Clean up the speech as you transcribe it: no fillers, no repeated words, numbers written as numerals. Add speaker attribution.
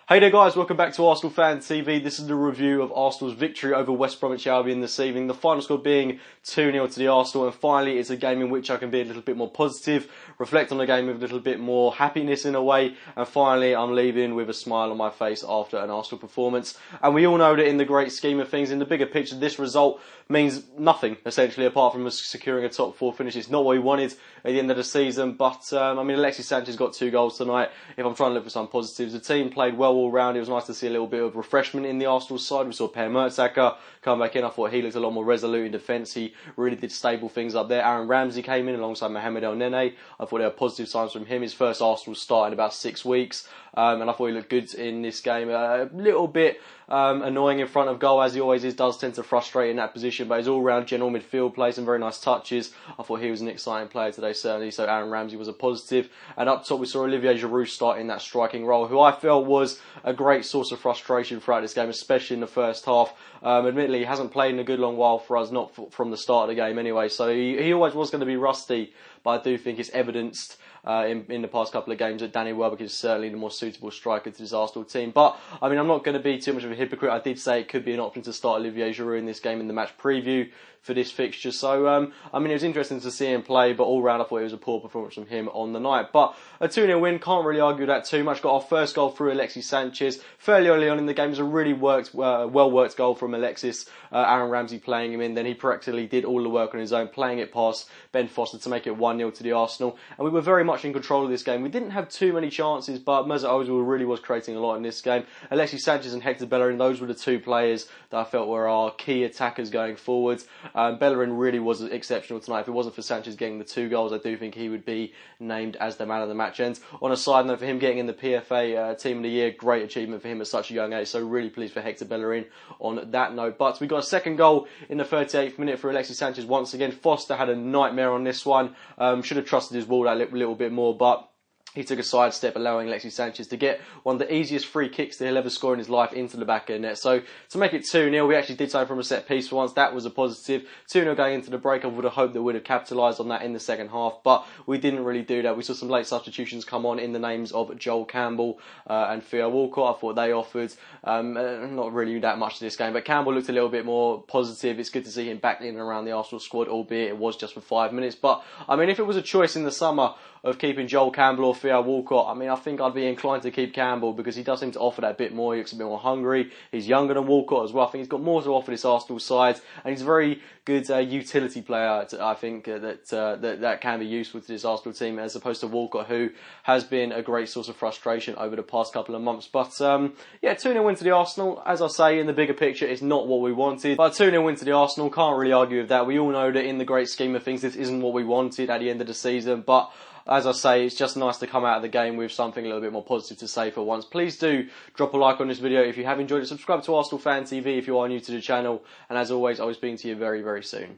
Speaker 1: Hey there guys, welcome back to Arsenal Fan TV. This is the review of Arsenal's victory over West Bromwich Albion this evening. The final score being 2-0 to the Arsenal, and finally it's a game in which I can be a little bit more positive, reflect on the game with a little bit more happiness in a way, and finally I'm leaving with a smile on my face after an Arsenal performance. And we all know that in the great scheme of things, in the bigger picture, this result means nothing, essentially, apart from us securing a top 4 finish. It's not what we wanted at the end of the season, but Alexis Sanchez got 2 goals tonight. If I'm trying to look for some positives, the team played well all round. It was nice to see a little bit of refreshment in the Arsenal side. We saw Per Mertesacker come back in. I thought he looked a lot more resolute in defence. He really did stable things up there. Aaron Ramsey came in alongside Mohamed El Nene. I thought there were positive signs from him. His first Arsenal start in about 6 weeks, and I thought he looked good in this game. A little bit annoying in front of goal, as he always is, does tend to frustrate in that position, but his all-round general midfield play, some very nice touches. I thought he was an exciting player today, certainly, so Aaron Ramsey was a positive. And up top we saw Olivier Giroud start in that striking role, who I felt was a great source of frustration throughout this game, especially in the first half. Admittedly, he hasn't played in a good long while for us, not from the start of the game anyway, so he always was going to be rusty, but I do think it's evidenced in the past couple of games that Danny Welbeck is certainly the more suitable striker to this Arsenal team. But, I'm not going to be too much of a hypocrite. I did say it could be an option to start Olivier Giroud in this game in the match preview for this fixture. So, it was interesting to see him play, but all round I thought it was a poor performance from him on the night. But a 2-0 win, can't really argue that too much. Got our first goal through Alexis Sanchez fairly early on in the game. It was a really well-worked goal from Alexis. Aaron Ramsey playing him in. Then he practically did all the work on his own, playing it past Ben Foster to make it 1-0 to the Arsenal. And we were very much in control of this game. We didn't have too many chances, but Mesut Ozil really was creating a lot in this game. Alexis Sanchez and Hector Bellerin, those were the 2 players that I felt were our key attackers going forward. Bellerin really was exceptional tonight. If it wasn't for Sanchez getting the 2 goals, I do think he would be named as the man of the match. And on a side note, for him getting in the PFA Team of the Year, great achievement for him at such a young age. So really pleased for Hector Bellerin on that note. But we got a second goal in the 38th minute for Alexis Sanchez once again. Foster had a nightmare on this one. Should have trusted his ball that little bit more, but he took a sidestep, allowing Alexis Sanchez to get one of the easiest free kicks that he'll ever score in his life into the back of the net. So to make it 2-0, we actually did something from a set piece for once. That was a positive. 2-0 going into the break. I would have hoped that we would have capitalised on that in the second half, but we didn't really do that. We saw some late substitutions come on in the names of Joel Campbell and Theo Walcott. I thought they offered not really that much to this game, but Campbell looked a little bit more positive. It's good to see him back in and around the Arsenal squad, albeit it was just for 5 minutes. But if it was a choice in the summer of keeping Joel Campbell or Theo Walcott, I think I'd be inclined to keep Campbell, because he does seem to offer that bit more. He looks a bit more hungry. He's younger than Walcott as well. I think he's got more to offer this Arsenal side, and he's a very good utility player. I think that can be useful to this Arsenal team, as opposed to Walcott, who has been a great source of frustration over the past couple of months. But 2-0 win to the Arsenal. As I say, in the bigger picture, it's not what we wanted, but 2-0 win to the Arsenal, can't really argue with that. We all know that in the great scheme of things, this isn't what we wanted at the end of the season, but as I say, it's just nice to come out of the game with something a little bit more positive to say for once. Please do drop a like on this video if you have enjoyed it. Subscribe to Arsenal Fan TV if you are new to the channel. And as always, I'll be speaking to you very, very soon.